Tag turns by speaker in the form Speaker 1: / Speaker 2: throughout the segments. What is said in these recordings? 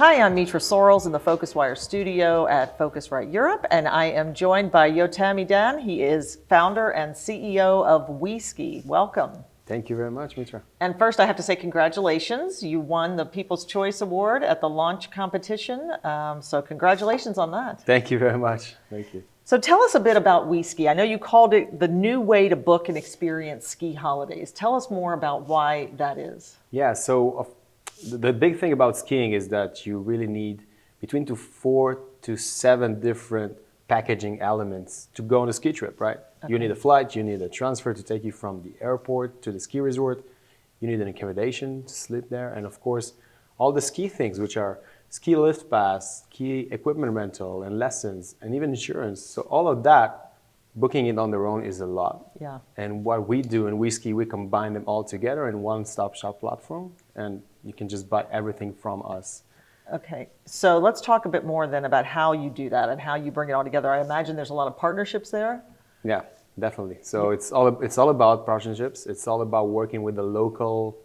Speaker 1: Hi, I'm Mitra Sorrells in the PhocusWire studio at Phocuswright Europe, and I am joined by Yotam Idan. He is founder and CEO of WeSki. Welcome.
Speaker 2: Thank you very much, Mitra.
Speaker 1: And first, I have to say congratulations. You won the People's Choice Award at the launch competition, so congratulations on that.
Speaker 2: Thank you very much. Thank you.
Speaker 1: So tell us a bit about WeSki. I know you called it the new way to book and experience ski holidays. Tell us more about why that is.
Speaker 2: Yeah, so the big thing about skiing is that you really need between 4 to 7 different packaging elements to go on a ski trip, right? Okay. You need a flight, you need a transfer to take you from the airport to the ski resort, you need an accommodation to sleep there, and of course, all the ski things, which are ski lift pass, ski equipment rental, and lessons, and even insurance. So all of that, booking it on their own is a lot.
Speaker 1: Yeah.
Speaker 2: And what we do in WeSki, we combine them all together in one-stop shop platform, and you can just buy everything from us.
Speaker 1: Okay, so let's talk a bit more then about how you do that and how you bring it all together. I imagine there's a lot of partnerships there.
Speaker 2: Yeah, definitely. So it's all about partnerships. It's all about working with the local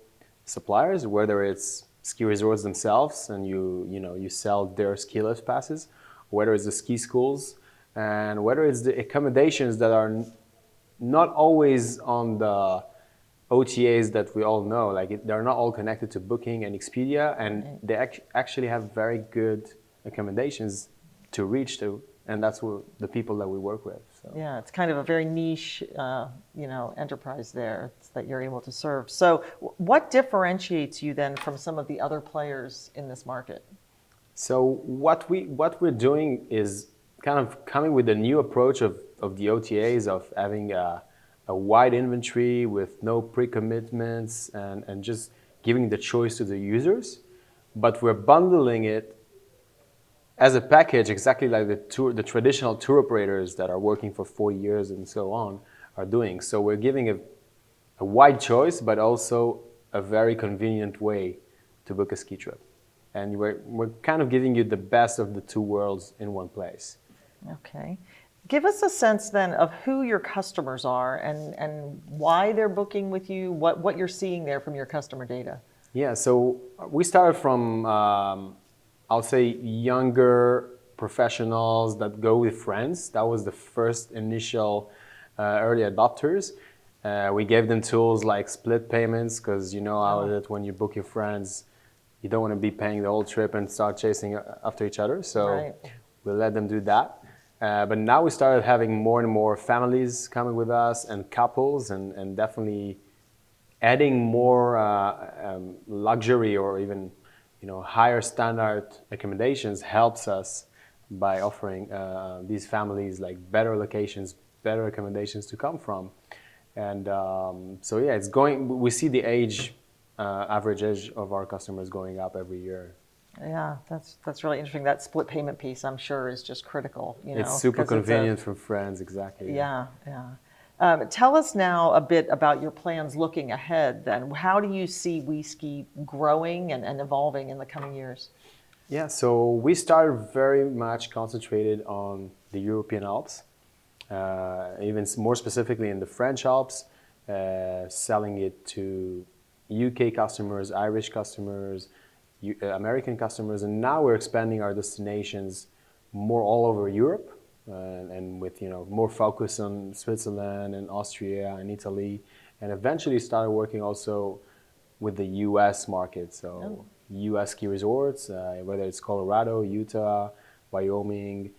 Speaker 2: suppliers, whether it's ski resorts themselves and you sell their ski lift passes, whether it's the ski schools, and whether it's the accommodations that are not always on the OTAs that we all know. Like they're not all connected to Booking and Expedia, and they actually have very good accommodations to reach to, and that's the people that we work with. So.
Speaker 1: Yeah, it's kind of a very niche, enterprise there that you're able to serve. So, what differentiates you then from some of the other players in this market?
Speaker 2: So what we're doing is kind of coming with a new approach of the OTAs, of having a wide inventory with no pre-commitments and just giving the choice to the users. But we're bundling it as a package, exactly like the traditional tour operators that are working for 4 years and so on are doing. So we're giving a wide choice, but also a very convenient way to book a ski trip. And we're kind of giving you the best of the two worlds in one place.
Speaker 1: Okay. Give us a sense then of who your customers are and why they're booking with you, what you're seeing there from your customer data.
Speaker 2: Yeah, so we started from, I'll say, younger professionals that go with friends. That was the first initial early adopters. We gave them tools like split payments, because you know how it is when you book your friends, you don't want to be paying the whole trip and start chasing after each other. So we let them do that. But now we started having more and more families coming with us and couples, and definitely adding more luxury or even higher standard accommodations helps us by offering these families like better locations, better accommodations to come from. And so yeah, we see the average age of our customers going up every year.
Speaker 1: Yeah, that's really interesting. That split payment piece, I'm sure, is just critical.
Speaker 2: It's super convenient for friends, exactly.
Speaker 1: Yeah. Tell us now a bit about your plans looking ahead then. How do you see WeSki growing and evolving in the coming years?
Speaker 2: Yeah, so we started very much concentrated on the European Alps, even more specifically in the French Alps, selling it to UK customers, Irish customers, American customers, and now we're expanding our destinations more all over Europe, and with more focus on Switzerland and Austria and Italy, and eventually started working also with the US market. So US ski resorts, whether it's Colorado, Utah, Wyoming,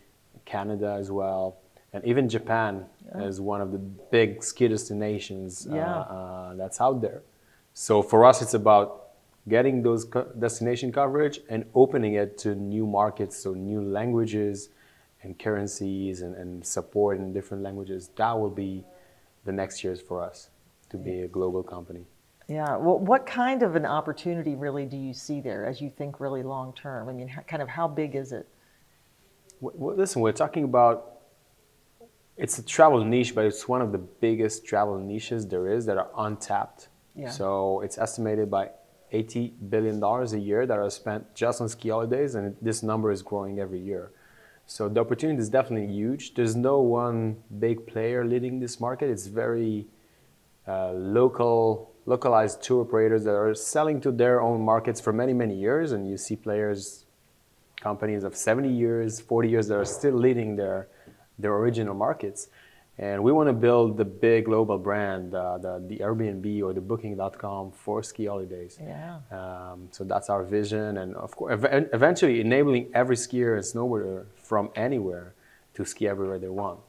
Speaker 2: Canada as well, and even Japan is one of the big ski destinations that's out there. So for us, it's about getting those destination coverage and opening it to new markets, so new languages and currencies and support in different languages. That will be the next years for us to be a global company.
Speaker 1: Yeah, well, what kind of an opportunity really do you see there as you think really long term? I mean, kind of how big is it?
Speaker 2: Well, listen, we're talking about, it's a travel niche, but it's one of the biggest travel niches there is that are untapped. Yeah. So it's estimated by $80 billion a year that are spent just on ski holidays, and this number is growing every year. So the opportunity is definitely huge. There's no one big player leading this market. It's very localized tour operators that are selling to their own markets for many, many years, and you see players companies of 70 years, 40 years that are still leading their original markets. And we want to build the big global brand, the Airbnb or the Booking.com for ski holidays.
Speaker 1: Yeah.
Speaker 2: So that's our vision, and of course, eventually enabling every skier and snowboarder from anywhere to ski everywhere they want,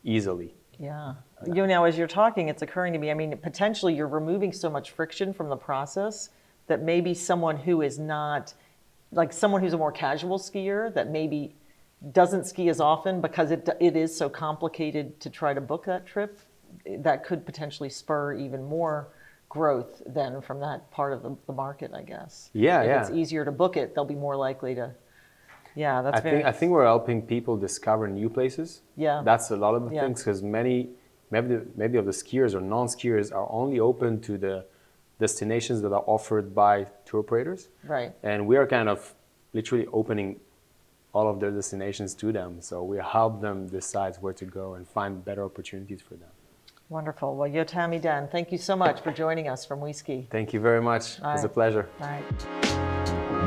Speaker 2: easily.
Speaker 1: Yeah. You know, as you're talking, it's occurring to me, I mean, potentially you're removing so much friction from the process that maybe someone who is not, like someone who's a more casual skier that maybe doesn't ski as often because it is so complicated to try to book that trip, that could potentially spur even more growth than from that part of the market, I guess.
Speaker 2: Yeah,
Speaker 1: if it's easier to book it, they'll be more likely to. Yeah, that's
Speaker 2: I think we're helping people discover new places.
Speaker 1: Yeah.
Speaker 2: That's a lot of the things, because maybe of the skiers or non-skiers are only open to the destinations that are offered by tour operators.
Speaker 1: Right.
Speaker 2: And we are kind of literally opening all of their destinations to them. So we help them decide where to go and find better opportunities for them.
Speaker 1: Wonderful. Well, Yotam Idan, thank you so much for joining us from WeSki.
Speaker 2: Thank you very much. It was a pleasure.
Speaker 1: All right.